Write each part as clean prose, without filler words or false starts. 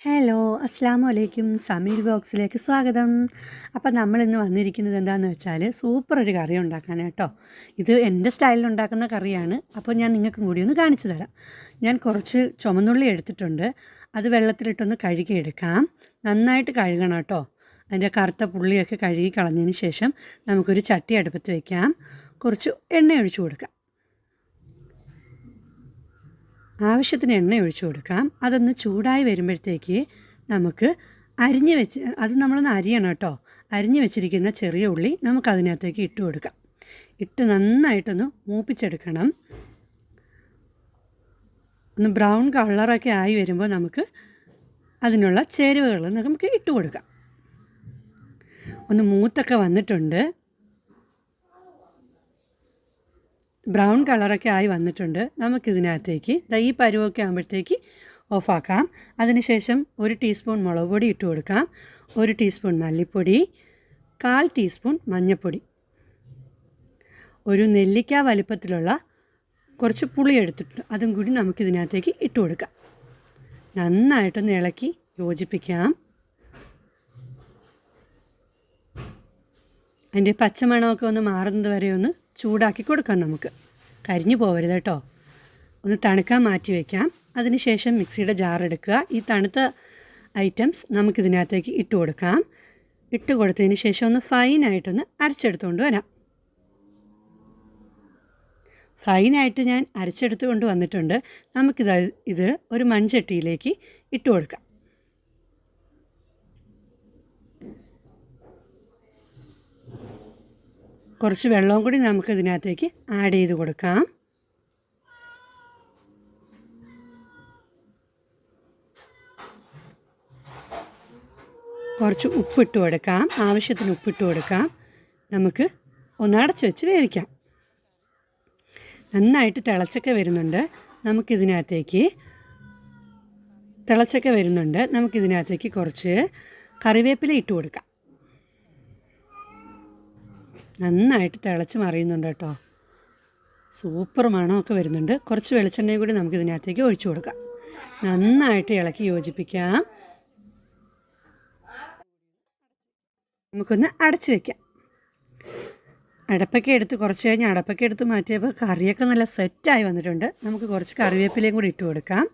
Hello, അസ്സാം വലൈക്കും. സമീർ ബോക്സിലേക്ക് സ്വാഗതം. അപ്പോൾ നമ്മളിന്ന് വന്നിരിക്കുന്നത് എന്താണെന്ന് വെച്ചാൽ സൂപ്പർ ഒരു കറി ഉണ്ടാക്കാനാട്ടോ. ഇത് എൻ്റെ സ്റ്റൈലിൽ ഉണ്ടാക്കുന്ന കറിയാണ്. അപ്പോൾ ഞാൻ നിങ്ങൾക്കും കൂടി ഒന്ന് കാണിച്ചു തരാം. ഞാൻ കുറച്ച് ചുമന്നുള്ളി എടുത്തിട്ടുണ്ട്. അത് വെള്ളത്തിലിട്ടൊന്ന് കഴുകിയെടുക്കാം. നന്നായിട്ട് കഴുകണം കേട്ടോ. അതിൻ്റെ കറുത്ത പുള്ളിയൊക്കെ കഴുകി കളഞ്ഞതിന് ശേഷം നമുക്കൊരു ചട്ടി അടുപ്പത്ത് വയ്ക്കാം. കുറച്ച് എണ്ണ ഒഴിച്ചു കൊടുക്കാം. ആവശ്യത്തിന് എണ്ണ ഒഴിച്ചു കൊടുക്കാം. അതൊന്ന് ചൂടായി വരുമ്പോഴത്തേക്ക് നമുക്ക് അത് നമ്മളൊന്ന് അരിയണം കേട്ടോ. അരിഞ്ഞ് വെച്ചിരിക്കുന്ന ചെറിയ ഉള്ളി നമുക്കതിനകത്തേക്ക് ഇട്ട് കൊടുക്കാം. ഇട്ട് നന്നായിട്ടൊന്ന് മൂപ്പിച്ചെടുക്കണം. ഒന്ന് ബ്രൗൺ കളറൊക്കെ ആയി വരുമ്പോൾ നമുക്ക് അതിനുള്ള ചേരുവകൾ നമുക്ക് ഇട്ട് കൊടുക്കാം. ഒന്ന് മൂത്തൊക്കെ വന്നിട്ടുണ്ട്. ബ്രൗൺ കളറൊക്കെ ആയി വന്നിട്ടുണ്ട്. നമുക്കിതിനകത്തേക്ക് ഈ പരുവൊക്കെ ആകുമ്പോഴത്തേക്ക് ഓഫാക്കാം. അതിനുശേഷം 1 ടീസ്പൂൺ മുളക് പൊടി ഇട്ട് കൊടുക്കാം. 1 ടീസ്പൂൺ മല്ലിപ്പൊടി, 1/4 ടീസ്പൂൺ മഞ്ഞൾപ്പൊടി, ഒരു നെല്ലിക്ക വലിപ്പത്തിലുള്ള കുറച്ച് പുളി എടുത്തിട്ടുണ്ട്. അതും കൂടി നമുക്കിതിനകത്തേക്ക് ഇട്ട് കൊടുക്കാം. നന്നായിട്ടൊന്ന് ഇളക്കി യോജിപ്പിക്കാം. അതിൻ്റെ പച്ചമണമൊക്കെ ഒന്ന് മാറുന്നത് വരെ ഒന്ന് ചൂടാക്കി കൊടുക്കാം. നമുക്ക് കരിഞ്ഞു പോകരുത് കേട്ടോ. ഒന്ന് തണുക്കാൻ മാറ്റി വയ്ക്കാം. അതിനുശേഷം മിക്സിയുടെ ജാർ എടുക്കുക. ഈ തണുത്ത ഐറ്റംസ് നമുക്കിതിനകത്തേക്ക് ഇട്ട് കൊടുക്കാം. ഇട്ട് കൊടുത്തതിന് ശേഷം ഒന്ന് ഫൈനായിട്ടൊന്ന് അരച്ചെടുത്തുകൊണ്ട് വരാം. ഫൈനായിട്ട് ഞാൻ അരച്ചെടുത്തുകൊണ്ട് വന്നിട്ടുണ്ട്. ഇത് ഒരു മൺചട്ടിയിലേക്ക് ഇട്ട് കൊടുക്കാം. കുറച്ച് വെള്ളവും കൂടി നമുക്കിതിനകത്തേക്ക് ആഡ് ചെയ്ത് കൊടുക്കാം. കുറച്ച് ഉപ്പിട്ട് കൊടുക്കാം. ആവശ്യത്തിന് ഉപ്പിട്ട് കൊടുക്കാം. നമുക്ക് ഒന്ന് അടച്ച് വെച്ച് വേവിക്കാം. നന്നായിട്ട് തിളച്ചൊക്കെ വരുന്നുണ്ട്. നമുക്കിതിനകത്തേക്ക് കുറച്ച് കറിവേപ്പില ഇട്ട് കൊടുക്കാം. നന്നായിട്ട് തിളച്ച് മറിയുന്നുണ്ട് കേട്ടോ. സൂപ്പർ മണമൊക്കെ വരുന്നുണ്ട്. കുറച്ച് വെളിച്ചെണ്ണയും കൂടി നമുക്കിതിനകത്തേക്ക് ഒഴിച്ചു കൊടുക്കാം. നന്നായിട്ട് ഇളക്കി യോജിപ്പിക്കാം. നമുക്കൊന്ന് അടച്ച് വയ്ക്കാം. കുറച്ച് കഴിഞ്ഞ് അടപ്പൊക്കെ എടുത്ത് മാറ്റിയപ്പോൾ കറിയൊക്കെ നല്ല സെറ്റായി വന്നിട്ടുണ്ട്. നമുക്ക് കുറച്ച് കറിവേപ്പിലയും കൂടി ഇട്ട് കൊടുക്കാം.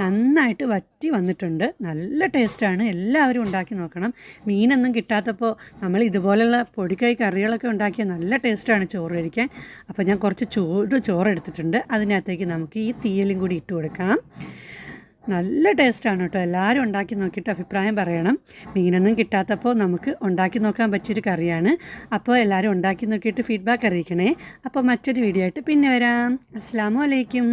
നന്നായിട്ട് വറ്റി വന്നിട്ടുണ്ട്. നല്ല ടേസ്റ്റാണ്. എല്ലാവരും ഉണ്ടാക്കി നോക്കണം. മീനൊന്നും കിട്ടാത്തപ്പോൾ നമ്മൾ ഇതുപോലെയുള്ള പൊടിക്കൈ കറികളൊക്കെ ഉണ്ടാക്കിയാൽ നല്ല ടേസ്റ്റാണ് ചോറ് കഴിക്കാൻ. അപ്പോൾ ഞാൻ കുറച്ച് ചോറ് എടുത്തിട്ടുണ്ട്. അതിനകത്തേക്ക് നമുക്ക് ഈ തീയലും കൂടി ഇട്ട് കൊടുക്കാം. നല്ല ടേസ്റ്റാണ് കേട്ടോ. എല്ലാവരും ഉണ്ടാക്കി നോക്കിയിട്ട് അഭിപ്രായം പറയണം. മീനൊന്നും കിട്ടാത്തപ്പോൾ നമുക്ക് ഉണ്ടാക്കി നോക്കാൻ പറ്റിയൊരു കറിയാണ്. അപ്പോൾ എല്ലാവരും ഉണ്ടാക്കി നോക്കിയിട്ട് ഫീഡ്ബാക്ക് അറിയിക്കണേ. അപ്പോൾ മറ്റൊരു വീഡിയോ ആയിട്ട് പിന്നെ വരാം. അസ്സലാമു അലൈക്കും.